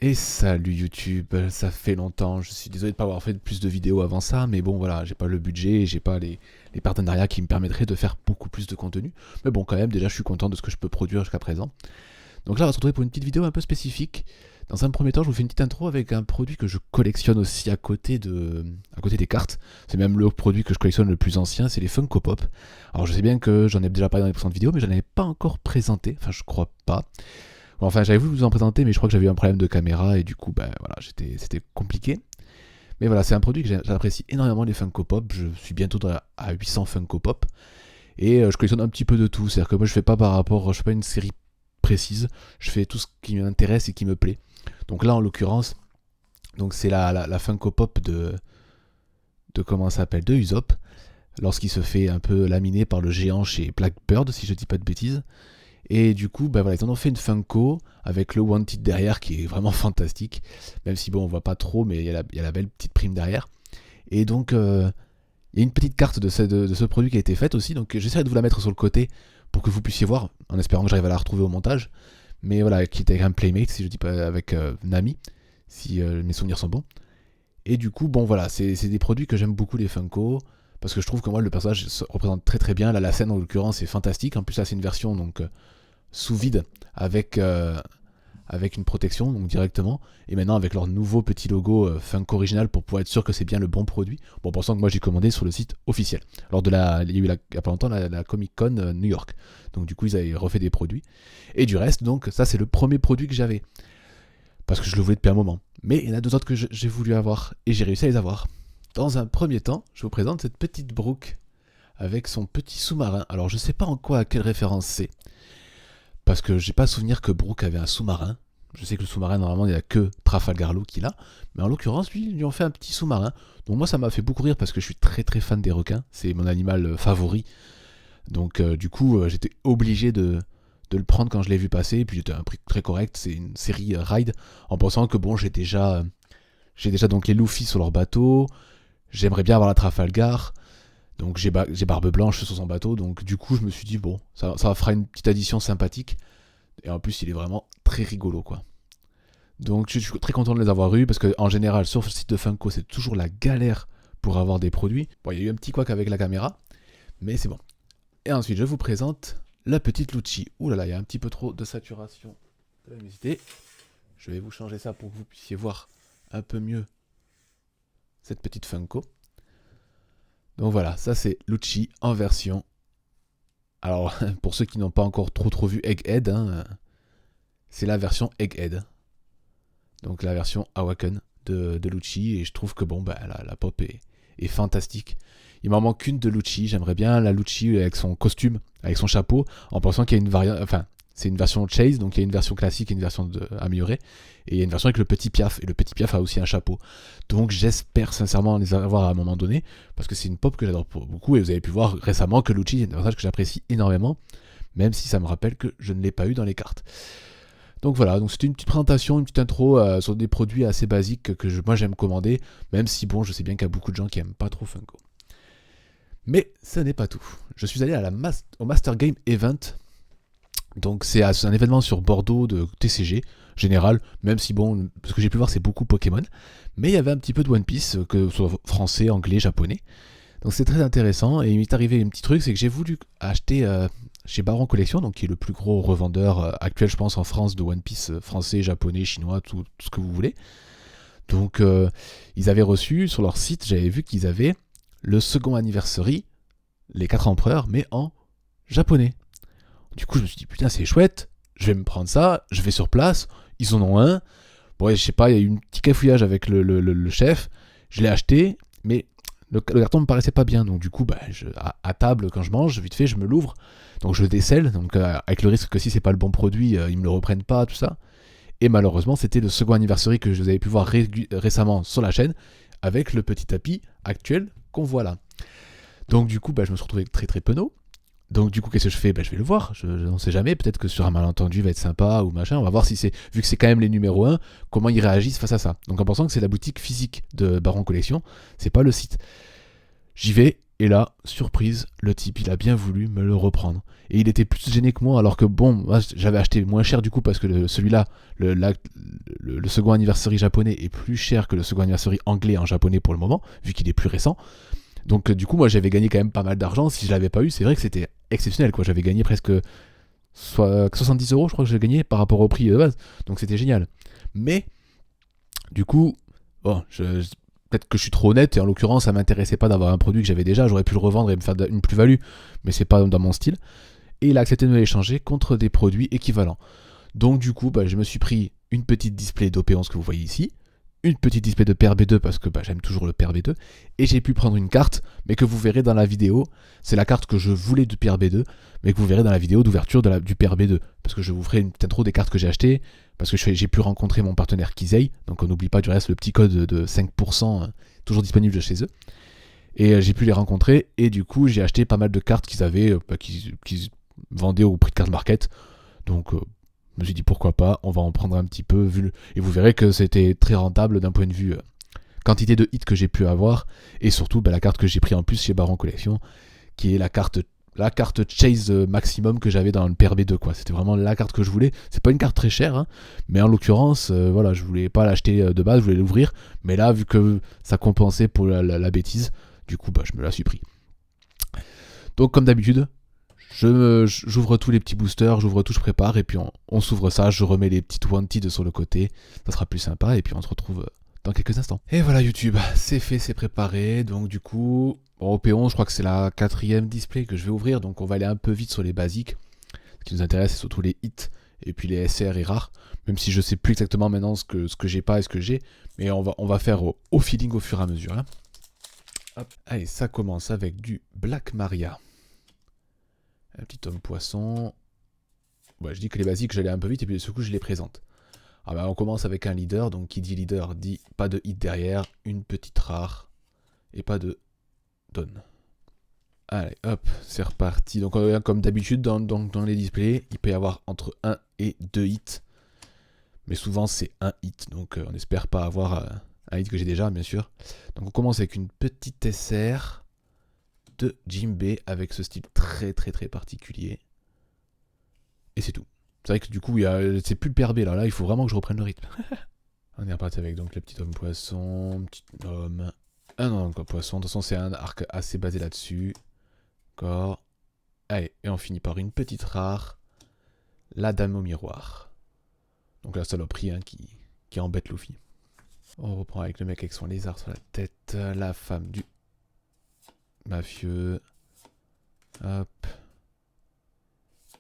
Et salut YouTube, ça fait longtemps, je suis désolé de ne pas avoir fait plus de vidéos avant ça, mais bon voilà, j'ai pas le budget, j'ai pas les partenariats qui me permettraient de faire beaucoup plus de contenu. Mais bon quand même, déjà je suis content de ce que je peux produire jusqu'à présent. Donc là on va se retrouver pour une petite vidéo un peu spécifique. Dans un premier temps, je vous fais une petite intro avec un produit que je collectionne aussi à côté des cartes. C'est même le produit que je collectionne le plus ancien, c'est les Funko Pop. Alors je sais bien que j'en ai déjà parlé dans les précédentes vidéos, mais je n'en avais pas encore présenté, enfin je crois pas. Bon, enfin, j'avais voulu vous en présenter, mais je crois que j'avais eu un problème de caméra et du coup, ben voilà, c'était compliqué. Mais voilà, c'est un produit que j'apprécie énormément, les Funko Pop. Je suis bientôt à 800 Funko Pop et je collectionne un petit peu de tout. C'est-à-dire que moi, je fais pas par rapport, je fais pas une série précise. Je fais tout ce qui m'intéresse et qui me plaît. Donc là, en l'occurrence, donc c'est la Funko Pop de comment ça s'appelle, de Usopp, lorsqu'il se fait un peu laminer par le géant chez Blackbird, si je dis pas de bêtises. Et du coup, bah voilà, ils en ont fait une Funko avec le Wanted derrière qui est vraiment fantastique. Même si bon, on voit pas trop, mais il y a la belle petite prime derrière. Et donc, il y a une petite carte de ce produit qui a été faite aussi. Donc, j'essaierai de vous la mettre sur le côté pour que vous puissiez voir, en espérant que j'arrive à la retrouver au montage. Mais voilà, qui est avec un Playmate, si je dis pas avec Nami, si mes souvenirs sont bons. Et du coup, bon voilà, c'est des produits que j'aime beaucoup, les Funko. Parce que je trouve que moi, le personnage se représente très très bien. Là, la scène en l'occurrence est fantastique. En plus, là, c'est une version donc sous vide avec une protection donc directement, et maintenant avec leur nouveau petit logo Funko original pour pouvoir être sûr que c'est bien le bon produit. Bon, pensant que moi j'ai commandé sur le site officiel lors de il y a eu il y a pas longtemps la Comic Con New York, donc du coup ils avaient refait des produits, et du reste donc ça c'est le premier produit que j'avais parce que je le voulais depuis un moment, mais il y en a deux autres que j'ai voulu avoir et j'ai réussi à les avoir. Dans un premier temps, je vous présente cette petite Brooke avec son petit sous-marin. Alors je sais pas en quoi, à quelle référence c'est, parce que j'ai pas souvenir que Brooke avait un sous-marin. Je sais que le sous-marin, normalement, il n'y a que Trafalgar Law qui l'a. Mais en l'occurrence, lui, ils lui ont fait un petit sous-marin. Donc moi, ça m'a fait beaucoup rire parce que je suis très très fan des requins. C'est mon animal favori. Donc du coup, j'étais obligé de le prendre quand je l'ai vu passer. Et puis c'était un prix très correct. C'est une série Ride. En pensant que bon, j'ai déjà donc les Luffy sur leur bateau. J'aimerais bien avoir la Trafalgar. Donc j'ai Barbe Blanche sur son bateau. Donc du coup, je me suis dit, bon, ça fera une petite addition sympathique. Et en plus, il est vraiment très rigolo, quoi. Donc, je suis très content de les avoir eus parce qu'en général, sur le site de Funko, c'est toujours la galère pour avoir des produits. Bon, il y a eu un petit couac avec la caméra, mais c'est bon. Et ensuite, je vous présente la petite Lucci. Ouh là là, il y a un petit peu trop de saturation de la luminosité. Je vais vous changer ça pour que vous puissiez voir un peu mieux cette petite Funko. Donc voilà, ça c'est Lucci en version. Alors, pour ceux qui n'ont pas encore trop vu Egghead, hein, c'est la version Egghead. Donc la version Awaken de Lucci, et je trouve que bon, bah, la pop est fantastique. Il m'en manque une de Lucci, j'aimerais bien la Lucci avec son costume, avec son chapeau, en pensant qu'il y a une variante, enfin, c'est une version Chase, donc il y a une version classique et une version améliorée, et il y a une version avec le petit Piaf, et le petit Piaf a aussi un chapeau. Donc j'espère sincèrement les avoir à un moment donné, parce que c'est une pop que j'adore beaucoup, et vous avez pu voir récemment que Lucci est un personnage que j'apprécie énormément, même si ça me rappelle que je ne l'ai pas eu dans les cartes. Donc voilà, donc c'était une petite présentation, une petite intro sur des produits assez basiques que moi j'aime commander, même si bon, je sais bien qu'il y a beaucoup de gens qui aiment pas trop Funko. Mais ce n'est pas tout. Je suis allé au Master Game Event, donc c'est un événement sur Bordeaux de TCG général, même si bon, ce que j'ai pu voir c'est beaucoup Pokémon, mais il y avait un petit peu de One Piece, que ce soit français, anglais, japonais. Donc c'est très intéressant, et il m'est arrivé un petit truc, c'est que j'ai voulu acheter chez Baron Collection, donc qui est le plus gros revendeur actuel, je pense, en France de One Piece français, japonais, chinois, tout ce que vous voulez. Donc ils avaient reçu sur leur site, j'avais vu qu'ils avaient le second anniversary, les 4 empereurs, mais en japonais. Du coup je me suis dit putain c'est chouette, je vais me prendre ça, je vais sur place, ils en ont un. Bon ouais, je sais pas, il y a eu un petit cafouillage avec le chef, je l'ai acheté, mais le carton me paraissait pas bien, donc du coup, bah, à table, quand je mange, vite fait, je me l'ouvre, donc je le décèle, donc avec le risque que si c'est pas le bon produit, ils me le reprennent pas, tout ça. Et malheureusement, c'était le second anniversaire que vous avez pu voir récemment sur la chaîne, avec le petit tapis actuel qu'on voit là. Donc du coup, bah, je me suis retrouvé très très penaud. Donc du coup, qu'est-ce que je fais? Bah, je vais le voir, je n'en sais jamais, peut-être que sur un malentendu il va être sympa ou machin, on va voir si c'est, vu que c'est quand même les numéros 1, comment ils réagissent face à ça. Donc en pensant que c'est la boutique physique de Baron Collection, c'est pas le site. J'y vais, Et là, surprise, le type il a bien voulu me le reprendre. Et il était plus gêné que moi, alors que bon, moi, j'avais acheté moins cher du coup, parce que celui-là, le second anniversary japonais est plus cher que le second anniversary anglais en japonais pour le moment, vu qu'il est plus récent. Donc du coup, moi j'avais gagné quand même pas mal d'argent. Si je l'avais pas eu, c'est vrai que c'était exceptionnel, quoi. J'avais gagné presque soit 70 euros, je crois que j'ai gagné par rapport au prix de base. Donc c'était génial. Mais, du coup, bon, peut-être que je suis trop honnête, et en l'occurrence, ça m'intéressait pas d'avoir un produit que j'avais déjà. J'aurais pu le revendre et me faire une plus-value, mais c'est pas dans mon style. Et il a accepté de me l'échanger contre des produits équivalents. Donc du coup, je me suis pris une petite display d'OP11 que vous voyez ici, une petite display de PRB2 parce que j'aime toujours le PRB2, et j'ai pu prendre une carte, mais que vous verrez dans la vidéo. C'est la carte que je voulais de PRB2, mais que vous verrez dans la vidéo d'ouverture du PRB2, parce que je vous ferai une petite intro des cartes que j'ai achetées, parce que j'ai pu rencontrer mon partenaire Kizei, donc on n'oublie pas du reste le petit code de 5%, toujours disponible de chez eux. Et j'ai pu les rencontrer, et du coup j'ai acheté pas mal de cartes qu'ils avaient, qu'ils vendaient au prix de carte market. Donc je me suis dit pourquoi pas, on va en prendre un petit peu, et vous verrez que c'était très rentable d'un point de vue quantité de hits que j'ai pu avoir, et surtout la carte que j'ai pris en plus chez Baron Collection, qui est la carte Chase maximum que j'avais dans le PRB2, quoi. C'était vraiment la carte que je voulais. C'est pas une carte très chère, hein, mais en l'occurrence, voilà, je voulais pas l'acheter de base, je voulais l'ouvrir, mais là, vu que ça compensait pour la bêtise, du coup, je me la suis pris. Donc, comme d'habitude, j'ouvre tous les petits boosters, j'ouvre tout, je prépare, et puis on s'ouvre ça, je remets les petites wanted sur le côté, ça sera plus sympa, et puis on se retrouve dans quelques instants. Et voilà YouTube, c'est fait, c'est préparé, donc du coup, au P11, je crois que c'est la 4e display que je vais ouvrir, donc on va aller un peu vite sur les basiques. Ce qui nous intéresse, c'est surtout les hits, et puis les SR et rares, même si je sais plus exactement maintenant ce que j'ai pas et ce que j'ai, mais on va faire au feeling au fur et à mesure. Hein. Hop. Allez, ça commence avec du Black Maria. Un petit homme poisson. Je dis que les basiques, j'allais un peu vite, et puis du coup, je les présente. On commence avec un leader, donc qui dit leader dit pas de hit derrière, une petite rare, et pas de donne. Allez, hop, c'est reparti. Donc, comme d'habitude, dans les displays, il peut y avoir entre 1 et 2 hits. Mais souvent, c'est un hit, donc on n'espère pas avoir un hit que j'ai déjà, bien sûr. Donc, on commence avec une petite SR de Jimbe avec ce style très très très particulier. Et c'est tout. C'est vrai que du coup, c'est plus le PRB là. Là, il faut vraiment que je reprenne le rythme. On est reparti avec donc le petit homme poisson, petit homme. Ah non, quoi, poisson. De toute façon, c'est un arc assez basé là-dessus. D'accord. Allez, et on finit par une petite rare. La dame au miroir. Donc la saloperie qui embête Luffy. On reprend avec le mec avec son lézard sur la tête. La femme du mafieux. Hop.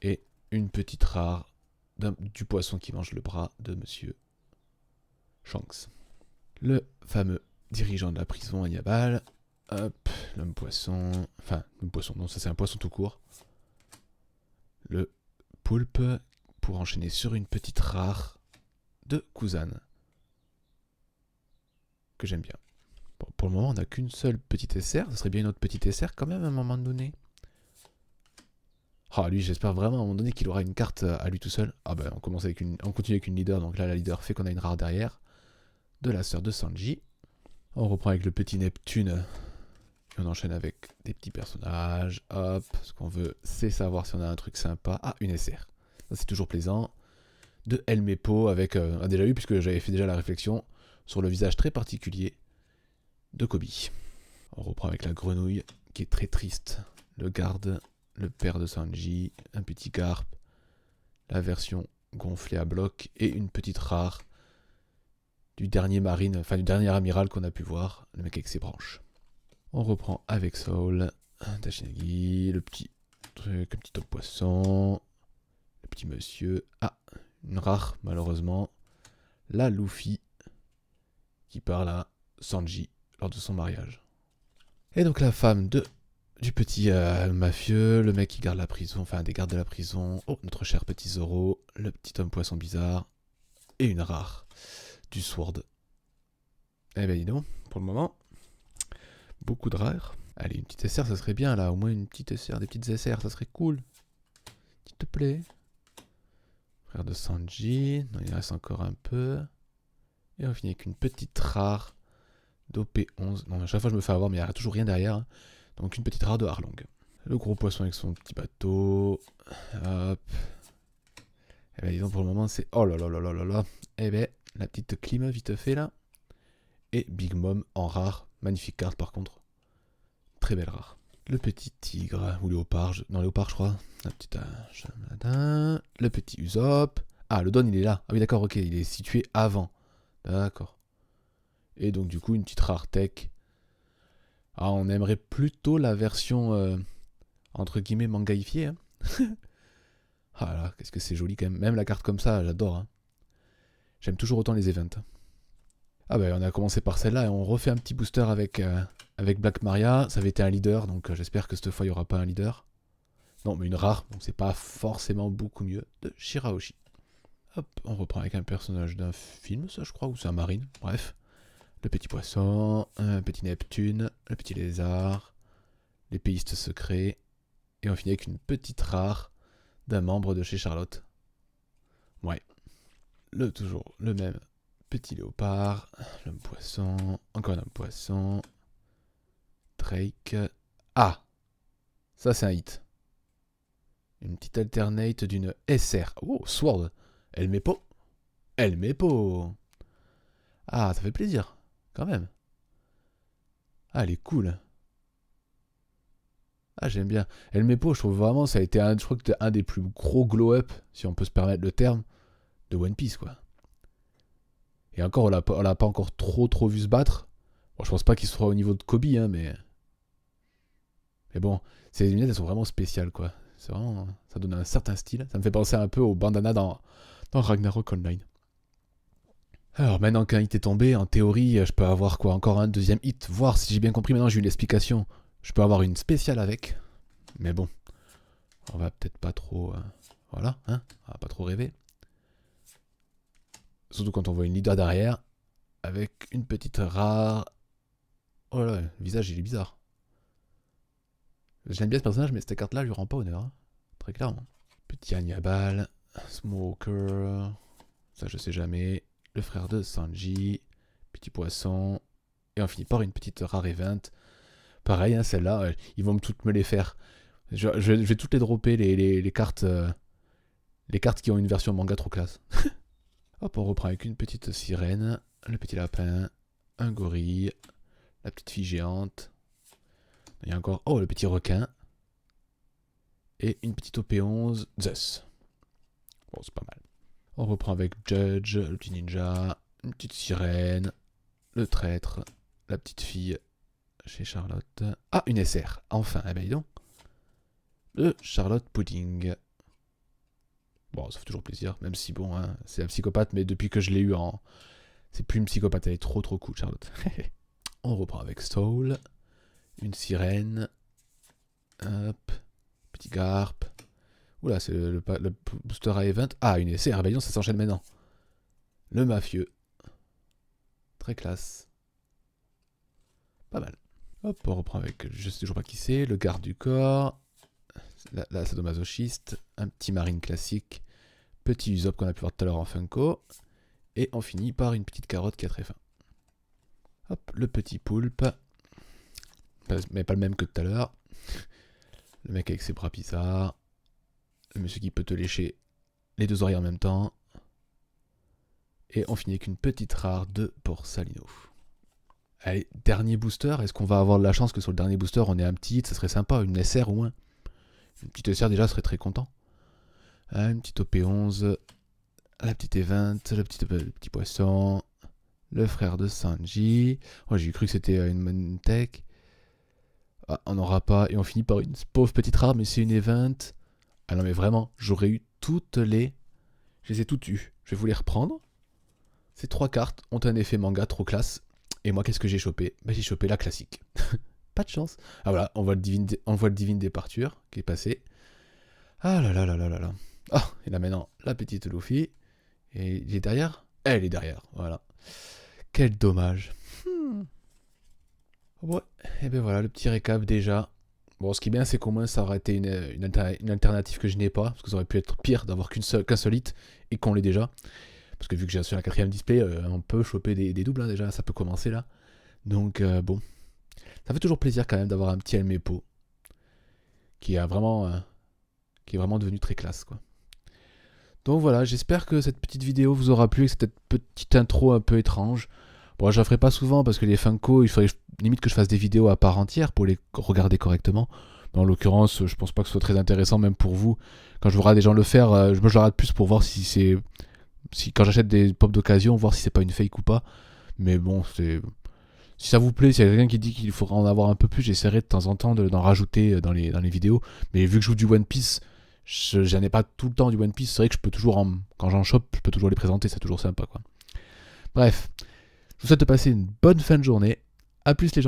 Et une petite rare du poisson qui mange le bras de monsieur Shanks. Le fameux dirigeant de la prison à Yabal. Hop, l'homme poisson. Enfin, l'homme poisson, non, ça c'est un poisson tout court. Le poulpe pour enchaîner sur une petite rare de Kuzan. Que j'aime bien. Bon, pour le moment, on n'a qu'une seule petite SR. Ça serait bien une autre petite SR quand même à un moment donné. Lui, j'espère vraiment à un moment donné qu'il aura une carte à lui tout seul. On continue avec une leader. Donc là, la leader fait qu'on a une rare derrière. De la sœur de Sanji. On reprend avec le petit Neptune. Et on enchaîne avec des petits personnages. Hop, ce qu'on veut, c'est savoir si on a un truc sympa. Une SR. Ça, c'est toujours plaisant. De Elmepo avec... on a déjà eu, puisque j'avais fait déjà la réflexion sur le visage très particulier de Kobe. On reprend avec la grenouille, qui est très triste. Le garde, le père de Sanji, un petit carpe, la version gonflée à bloc, et une petite rare du dernier marine, enfin du dernier amiral qu'on a pu voir, le mec avec ses branches. On reprend avec Soul, Tashinagi, le petit truc, un petit top poisson, le petit monsieur. Une rare, malheureusement. La Luffy, qui parle à Sanji lors de son mariage. Et donc la femme du petit mafieux, le mec qui garde la prison, enfin des gardes de la prison. Oh, notre cher petit Zoro, le petit homme poisson bizarre. Et une rare du Sword. Eh ben dis donc, pour le moment, beaucoup de rares. Allez, une petite SR, ça serait bien là, au moins une petite SR, des petites SR, ça serait cool. S'il te plaît. Frère de Sanji, non, il reste encore un peu. Et on finit avec une petite rare d'OP11. Non, à chaque fois je me fais avoir, mais il n'y a toujours rien derrière. Hein. Donc une petite rare de Harlong. Le gros poisson avec son petit bateau. Hop. Et bien disons pour le moment c'est... Oh là là là là là là. Et bien la petite Klima vite fait là. Et Big Mom en rare. Magnifique carte par contre. Très belle rare. Le petit tigre, ou léopard, non léopard je crois. La petite... Le petit Usopp. Ah le Don il est là. Ah oui d'accord ok, il est situé avant. D'accord. Et donc du coup une petite rare tech. Ah on aimerait plutôt la version entre guillemets mangaïfiée. Hein. Ah là, qu'est-ce que c'est joli quand même. Même la carte comme ça, j'adore. Hein. J'aime toujours autant les events. Ah bah on a commencé par celle-là et on refait un petit booster avec Black Maria. Ça avait été un leader, donc j'espère que cette fois il n'y aura pas un leader. Non, mais une rare, donc c'est pas forcément beaucoup mieux. De Shirahoshi. Hop, on reprend avec un personnage d'un film, ça je crois, ou c'est un marine. Bref. Le petit poisson, un petit Neptune, le petit lézard, l'épéiste secret. Et on finit avec une petite rare d'un membre de chez Charlotte. Ouais. Toujours le même petit léopard, l'homme poisson, encore un homme poisson, Drake. Ah, ça c'est un hit. Une petite alternate d'une SR. Oh, Sword. Elle met pas. Elle met pas. Ah, ça fait plaisir, quand même. Ah, elle est cool. Ah, j'aime bien. Elle met pas, je trouve vraiment, ça a été je crois que c'était un des plus gros glow-up, si on peut se permettre le terme, de One Piece, quoi. Et encore, on l'a pas encore trop vu se battre. Bon, je pense pas qu'il soit au niveau de Kobe, hein, mais bon, ces lunettes, elles sont vraiment spéciales, quoi. C'est vraiment, ça donne un certain style. Ça me fait penser un peu au bandana dans Ragnarok Online. Alors, maintenant qu'un hit est tombé, en théorie, je peux avoir quoi, encore un deuxième hit. Voir si j'ai bien compris, maintenant j'ai eu l'explication. Je peux avoir une spéciale avec. Mais bon, on va peut-être pas trop... voilà, hein, on va pas trop rêver. Surtout quand on voit une leader derrière, avec une petite rare... Oh là, le visage il est bizarre. J'aime bien ce personnage, mais cette carte-là lui rend pas honneur. Hein. Très clairement. Petit Hannibal, Smoker, ça je sais jamais. Le frère de Sanji, petit poisson. Et on finit par une petite rare event. Pareil, hein, celle-là, ils vont toutes me les faire. Je vais toutes les dropper, les cartes les cartes qui ont une version manga trop classe. Hop, on reprend avec une petite sirène, le petit lapin, un gorille, la petite fille géante. Il y a encore... Oh, le petit requin. Et une petite OP11, Zeus. Bon, c'est pas mal. On reprend avec Judge, le petit ninja, une petite sirène, le traître, la petite fille chez Charlotte. Ah, une SR, enfin, eh ben dis donc. Le Charlotte Pudding. Bon, ça fait toujours plaisir, même si bon, hein, c'est un psychopathe, mais depuis que je l'ai eu en... C'est plus une psychopathe, elle est trop cool, Charlotte. On reprend avec Soul, une sirène, hop, petit garp. Oula, c'est le booster à event. Ah, une SR, Rebellion, ça s'enchaîne maintenant. Le mafieux. Très classe. Pas mal. Hop, on reprend avec, je sais toujours pas qui c'est, le garde du corps, la sadomasochiste, un petit marine classique, petit Usopp qu'on a pu voir tout à l'heure en Funko, et on finit par une petite carotte qui a très faim. Hop, le petit poulpe, mais pas le même que tout à l'heure. Le mec avec ses bras bizarres, le monsieur qui peut te lécher les deux oreilles en même temps, et on finit avec une petite rare de Borsalino. Allez, dernier booster, est-ce qu'on va avoir de la chance que sur le dernier booster on ait un petit hit, ça serait sympa, une SR au moins. Une petite SR déjà serait très content. Une petite OP11, la petite event, le petit poisson, le frère de Sanji. Oh, j'ai cru que c'était une tech. Ah, on n'aura pas, et on finit par une pauvre petite rare, mais c'est une event. Ah non mais vraiment, j'aurais eu toutes les... Je les ai toutes eues. Je vais vous les reprendre. Ces 3 cartes ont un effet manga trop classe. Et moi, qu'est-ce que j'ai chopé? Bah, j'ai chopé la classique. Pas de chance. Ah voilà, on voit le Divine Departure qui est passé. Ah là là là là là là. Ah, et là maintenant, la petite Luffy. Et il est derrière? Elle est derrière, voilà. Quel dommage. Ouais, et ben voilà, le petit récap déjà. Bon, ce qui est bien, c'est qu'au moins ça aurait été une alternative que je n'ai pas. Parce que ça aurait pu être pire d'avoir qu'un seul hit et qu'on l'ait déjà. Parce que vu que j'ai sur la 4ème display, on peut choper des doubles hein, déjà, ça peut commencer là. Donc bon, Ça fait toujours plaisir quand même d'avoir un petit Helmepo qui est vraiment devenu très classe, quoi. Donc voilà, j'espère que cette petite vidéo vous aura plu, cette petite intro un peu étrange. Bon, je la ferai pas souvent parce que les Funko, il faudrait limite que je fasse des vidéos à part entière pour les regarder correctement. Mais en l'occurrence, je pense pas que ce soit très intéressant, même pour vous. Quand je vois des gens le faire, je le regarde plus pour voir si quand j'achète des pop d'occasion, voir si c'est pas une fake ou pas. Mais bon, si ça vous plaît, s'il y a quelqu'un qui dit qu'il faudra en avoir un peu plus, j'essaierai de temps en temps d'en rajouter dans les vidéos. Mais vu que je joue du One Piece, j'en ai pas tout le temps du One Piece. C'est vrai que je peux toujours, quand j'en chope, je peux toujours les présenter, c'est toujours sympa, quoi. Bref, je vous souhaite de passer une bonne fin de journée. A plus les gens.